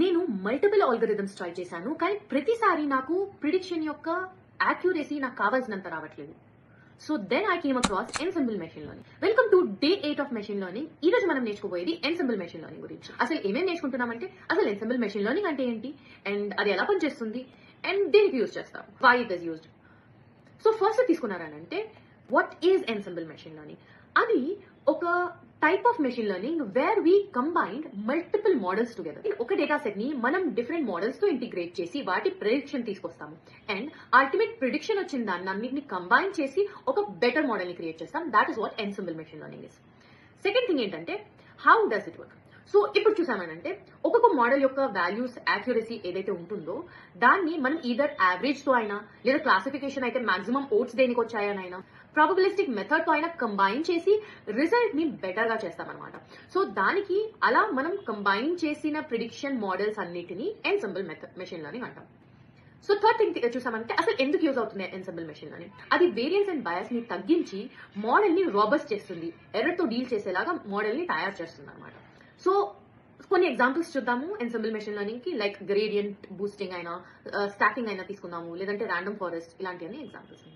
నేను multiple algorithms try చేశాను, కానీ ప్రతిసారి నాకు ప్రిడిక్షన్ యొక్క యాక్యురసీ నాకు కావాల్సినంత రావట్లేదు. So then I came across ensemble machine learning. Welcome to day 8 of machine learning. ఈ రోజు మనం నేర్చుకోబోయేది ఎన్సెంబుల్ మెషిన్ లెర్నింగ్ గురించి. అసలు ఏమేమి నేర్చుకుంటున్నామంటే, అసలు ఎన్సెంబుల్ మెషిన్ లెర్నింగ్ అంటే ఏంటి, అండ్ అది ఎలా పనిచేస్తుంది, అండ్ దేనికి యూజ్ చేస్తాం, why it is used. So first తీసుకున్నారనంటే, what is ensemble machine learning? అది ఒక type of machine learning where we combined multiple models together. ఒక డేటా సెట్ ని మనం డిఫరెంట్ మోడల్స్ తో ఇంటిగ్రేట్ చేసి వాటి ప్రిడిక్షన్ తీసుకొస్తాము, అండ్ అల్టిమేట్ ప్రిడిక్షన్ వచ్చిన దాన్ని అన్నింటిని కంబైన్ చేసి ఒక బెటర్ మోడల్ ని క్రియేట్ చేస్తాం. That is what ensemble machine learning is. Second thing ఏంటంటే, how does it work. So ఇప్పుడు చూసామనంటే, ఒక్కొక్క మోడల్ యొక్క వాల్యూస్ యాక్యురసీ ఏదైతే ఉంటుందో దాన్ని మనం ఈదర్ యావరేజ్ తో అయినా, లేదా క్లాసిఫికేషన్ అయితే మాక్సిమం ఓట్స్ దేనికి వచ్చాయనైనా, ప్రాబబిలిస్టిక్ మెథడ్ తో అయినా కంబైన్ చేసి రిజల్ట్ ని బెటర్ గా చేస్తామన్నమాట. సో దానికి అలా మనం కంబైన్ చేసిన ప్రిడిక్షన్ మోడల్స్ అన్నిటిని ఎన్సెంబుల్ మెషిన్ లెర్నింగ్ అంటాం. సో థర్డ్ థింగ్ చూసామంటే, అసలు ఎందుకు యూజ్ అవుతుంది ఎన్సెంబుల్ మెషిన్ లెర్నింగ్? అది వేరియన్స్ అండ్ బయాస్ ని తగ్గించి మోడల్ ని రాబస్ట్ చేస్తుంది, ఎర్రర్ తో డీల్ చేసేలాగా మోడల్ ని తయారు చేస్తుంది అనమాట. సో కొన్ని ఎగ్జాంపుల్స్ చూద్దాము ఎన్సెంబుల్ మెషిన్ లెర్నింగ్ కి. లైక్ గ్రేడియంట్ బూస్టింగ్ అయినా, స్టాకింగ్ అయినా తీసుకుందాము, లేదంటే ర్యాండమ్ ఫారెస్ట్, ఇలాంటివన్నీ ఎగ్జాంపుల్స్.